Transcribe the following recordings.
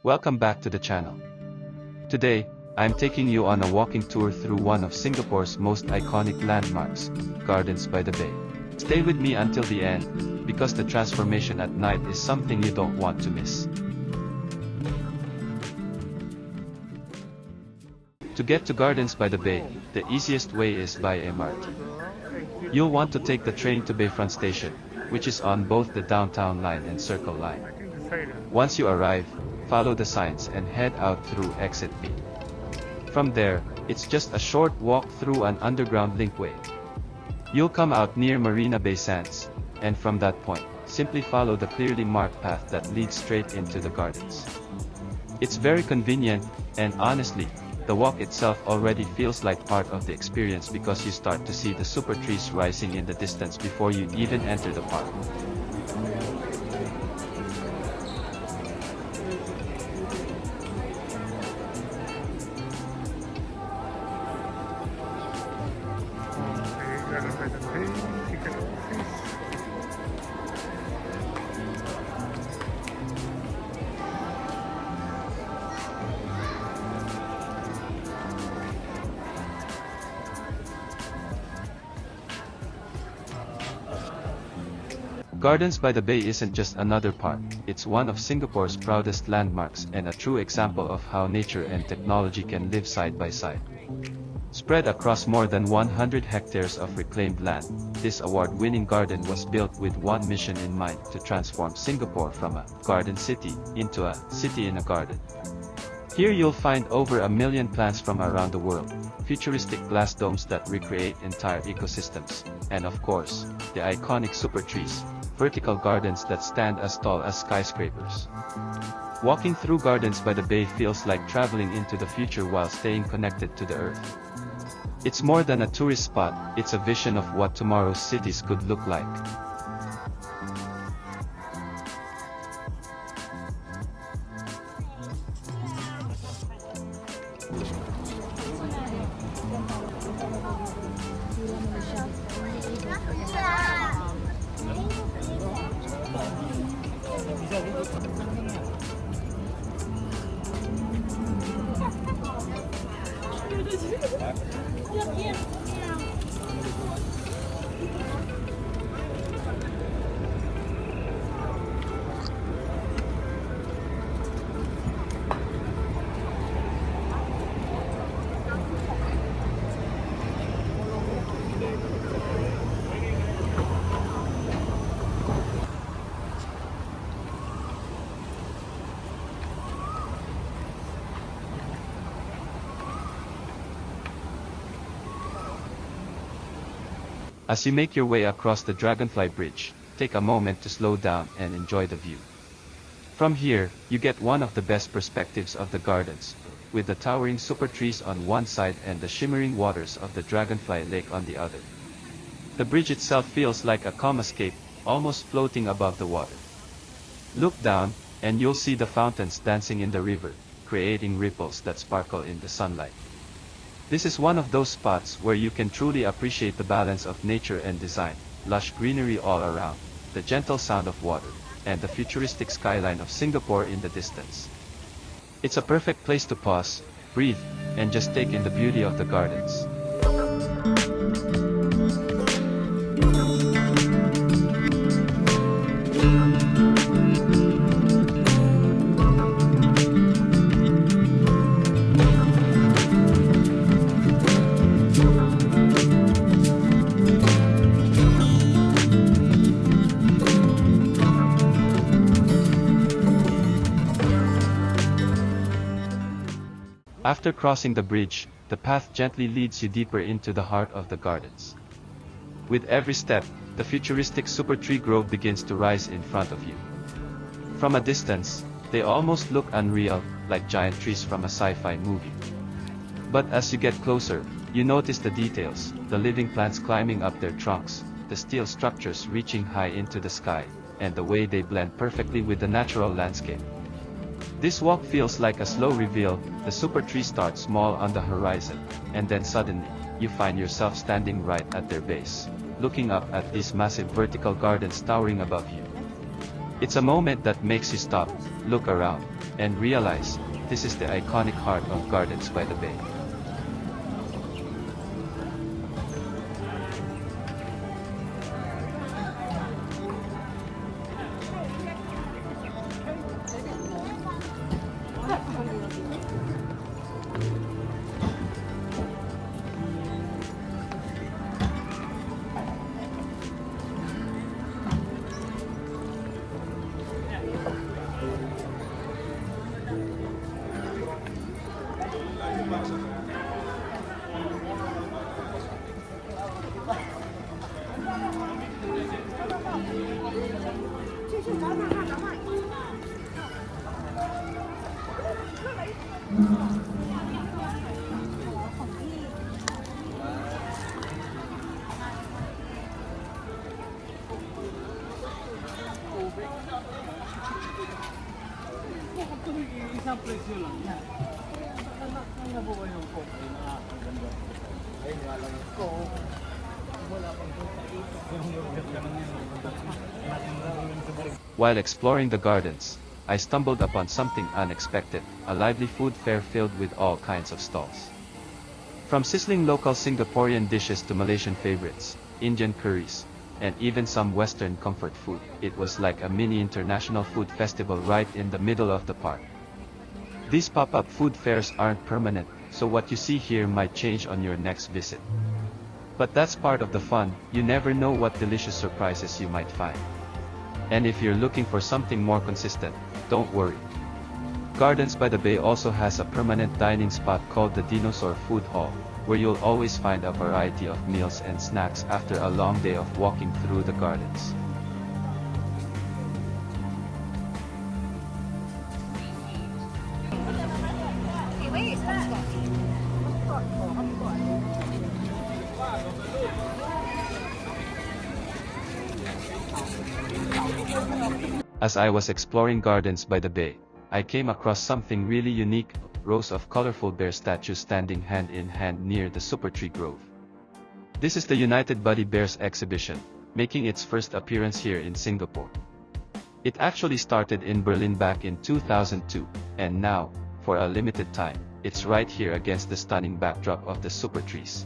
Welcome back to the channel. Today, I'm taking you on a walking tour through one of Singapore's most iconic landmarks, Gardens by the Bay. Stay with me until the end, because the transformation at night is something you don't want to miss. To get to Gardens by the Bay, the easiest way is by MRT. You'll want to take the train to Bayfront Station, which is on both the Downtown Line and Circle Line. Once you arrive, follow the signs and head out through Exit B. From there, it's just a short walk through an underground linkway. You'll come out near Marina Bay Sands, and from that point, simply follow the clearly marked path that leads straight into the gardens. It's very convenient, and honestly, the walk itself already feels like part of the experience because you start to see the Supertrees rising in the distance before you even enter the park. Gardens by the Bay isn't just another park, it's one of Singapore's proudest landmarks and a true example of how nature and technology can live side by side. Spread across more than 100 hectares of reclaimed land, this award-winning garden was built with one mission in mind: to transform Singapore from a garden city into a city in a garden. Here you'll find over 1 million plants from around the world, futuristic glass domes that recreate entire ecosystems, and of course, the iconic Supertrees, vertical gardens that stand as tall as skyscrapers. Walking through Gardens by the Bay feels like traveling into the future while staying connected to the earth. It's more than a tourist spot, it's a vision of what tomorrow's cities could look like. As you make your way across the Dragonfly Bridge, take a moment to slow down and enjoy the view. From here, you get one of the best perspectives of the gardens, with the towering Supertrees on one side and the shimmering waters of the Dragonfly Lake on the other. The bridge itself feels like a calm escape, almost floating above the water. Look down, and you'll see the fountains dancing in the river, creating ripples that sparkle in the sunlight. This is one of those spots where you can truly appreciate the balance of nature and design: lush greenery all around, the gentle sound of water, and the futuristic skyline of Singapore in the distance. It's a perfect place to pause, breathe, and just take in the beauty of the gardens. After crossing the bridge, the path gently leads you deeper into the heart of the gardens. With every step, the futuristic Supertree Grove begins to rise in front of you. From a distance, they almost look unreal, like giant trees from a sci-fi movie. But as you get closer, you notice the details: the living plants climbing up their trunks, the steel structures reaching high into the sky, and the way they blend perfectly with the natural landscape. This walk feels like a slow reveal. The Supertree starts small on the horizon, and then suddenly, you find yourself standing right at their base, looking up at these massive vertical gardens towering above you. It's a moment that makes you stop, look around, and realize, this is the iconic heart of Gardens by the Bay. Isang presyo lang yan. Ano po ba yung coke? Ang ganda. Ay, wala yung coke. Wala pang coke. While exploring the gardens, I stumbled upon something unexpected, a lively food fair filled with all kinds of stalls. From sizzling local Singaporean dishes to Malaysian favorites, Indian curries, and even some Western comfort food, it was like a mini international food festival right in the middle of the park. These pop-up food fairs aren't permanent, so what you see here might change on your next visit. But that's part of the fun, you never know what delicious surprises you might find. And if you're looking for something more consistent, don't worry. Gardens by the Bay also has a permanent dining spot called the Dino Food Hall, where you'll always find a variety of meals and snacks after a long day of walking through the gardens. As I was exploring Gardens by the Bay, I came across something really unique, rows of colorful bear statues standing hand in hand near the Supertree Grove. This is the United Buddy Bears exhibition, making its first appearance here in Singapore. It actually started in Berlin back in 2002, and now, for a limited time, it's right here against the stunning backdrop of the Supertrees.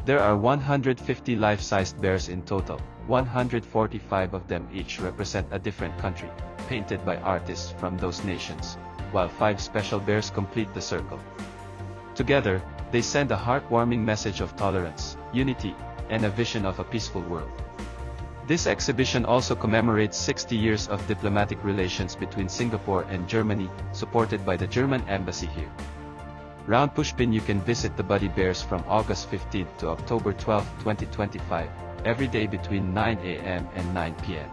There are 150 life-sized bears in total, 145 of them each represent a different country, painted by artists from those nations, while 5 special bears complete the circle. Together, they send a heartwarming message of tolerance, unity, and a vision of a peaceful world. This exhibition also commemorates 60 years of diplomatic relations between Singapore and Germany, supported by the German embassy here. Round Pushpin, you can visit the Buddy Bears from August 15 to October 12, 2025, every day between 9 a.m. and 9 p.m.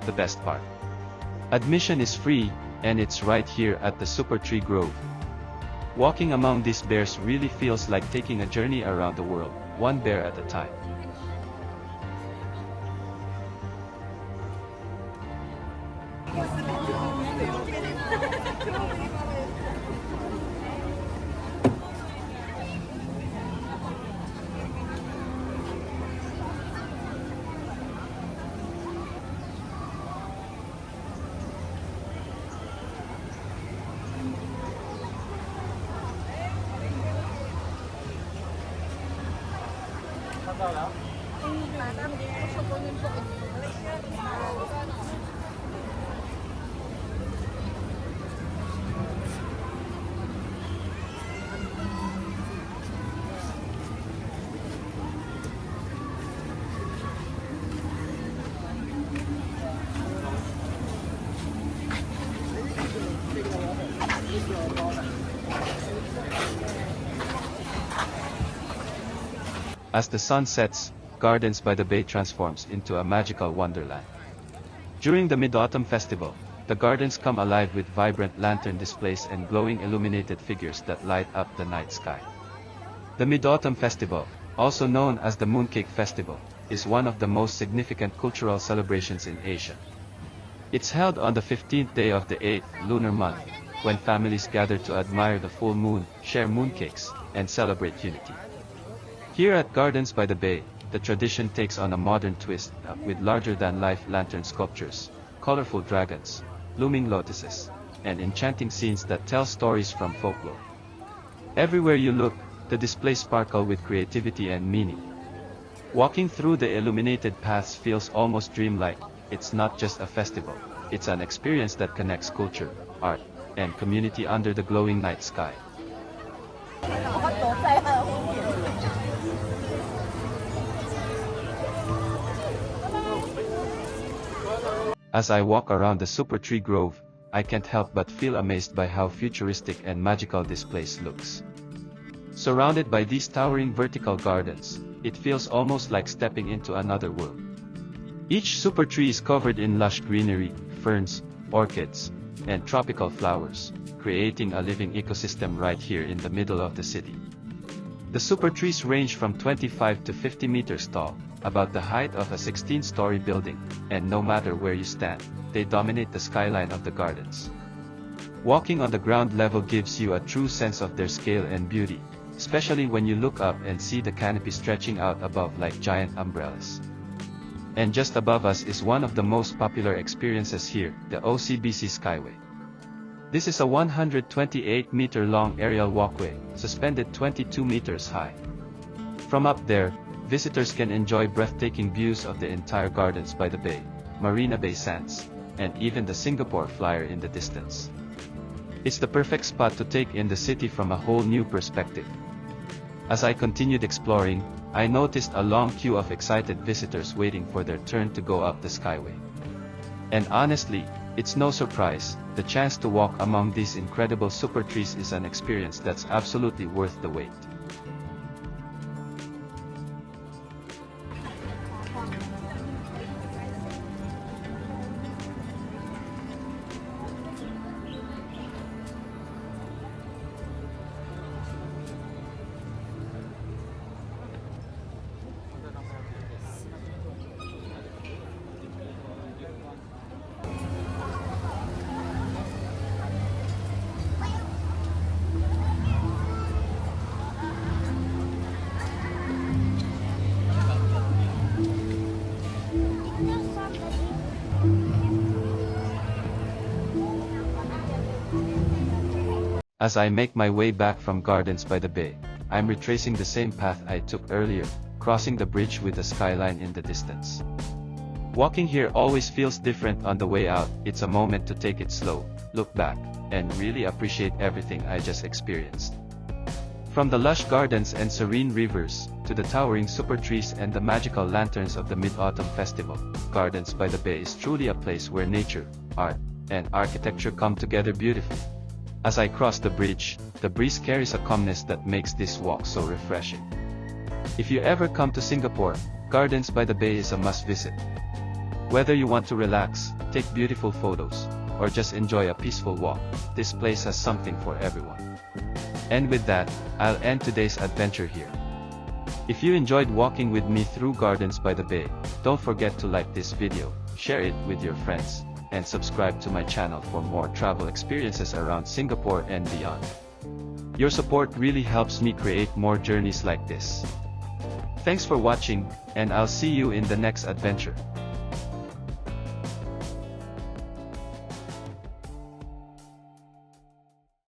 The best part: admission is free, and it's right here at the Supertree Grove. Walking among these bears really feels like taking a journey around the world, one bear at a time. As the sun sets, Gardens by the Bay transforms into a magical wonderland. During the Mid-Autumn Festival, the gardens come alive with vibrant lantern displays and glowing illuminated figures that light up the night sky. The Mid-Autumn Festival, also known as the Mooncake Festival, is one of the most significant cultural celebrations in Asia. It's held on the 15th day of the 8th lunar month, when families gather to admire the full moon, share mooncakes, and celebrate unity. Here at Gardens by the Bay, the tradition takes on a modern twist, with larger-than-life lantern sculptures, colorful dragons, blooming lotuses, and enchanting scenes that tell stories from folklore. Everywhere you look, the displays sparkle with creativity and meaning. Walking through the illuminated paths feels almost dreamlike. It's not just a festival, it's an experience that connects culture, art, and community under the glowing night sky. As I walk around the Supertree Grove, I can't help but feel amazed by how futuristic and magical this place looks. Surrounded by these towering vertical gardens, it feels almost like stepping into another world. Each Supertree is covered in lush greenery, ferns, orchids, and tropical flowers, creating a living ecosystem right here in the middle of the city. The Supertrees range from 25 to 50 meters tall, about the height of a 16-story building, and no matter where you stand, they dominate the skyline of the gardens. Walking on the ground level gives you a true sense of their scale and beauty, especially when you look up and see the canopy stretching out above like giant umbrellas. And just above us is one of the most popular experiences here, the OCBC Skyway. This is a 128-meter-long aerial walkway, suspended 22 meters high. From up there, visitors can enjoy breathtaking views of the entire Gardens by the Bay, Marina Bay Sands, and even the Singapore Flyer in the distance. It's the perfect spot to take in the city from a whole new perspective. As I continued exploring, I noticed a long queue of excited visitors waiting for their turn to go up the Skyway. And honestly, it's no surprise, the chance to walk among these incredible Supertrees is an experience that's absolutely worth the wait. As I make my way back from Gardens by the Bay, I'm retracing the same path I took earlier, crossing the bridge with the skyline in the distance. Walking here always feels different on the way out. It's a moment to take it slow, look back, and really appreciate everything I just experienced. From the lush gardens and serene rivers, to the towering Supertrees and the magical lanterns of the Mid-Autumn Festival, Gardens by the Bay is truly a place where nature, art, and architecture come together beautifully. As I cross the bridge, the breeze carries a calmness that makes this walk so refreshing. If you ever come to Singapore, Gardens by the Bay is a must-visit. Whether you want to relax, take beautiful photos, or just enjoy a peaceful walk, this place has something for everyone. And with that, I'll end today's adventure here. If you enjoyed walking with me through Gardens by the Bay, don't forget to like this video, share it with your friends, and subscribe to my channel for more travel experiences around Singapore and beyond. Your support really helps me create more journeys like this. Thanks for watching, and I'll see you in the next adventure.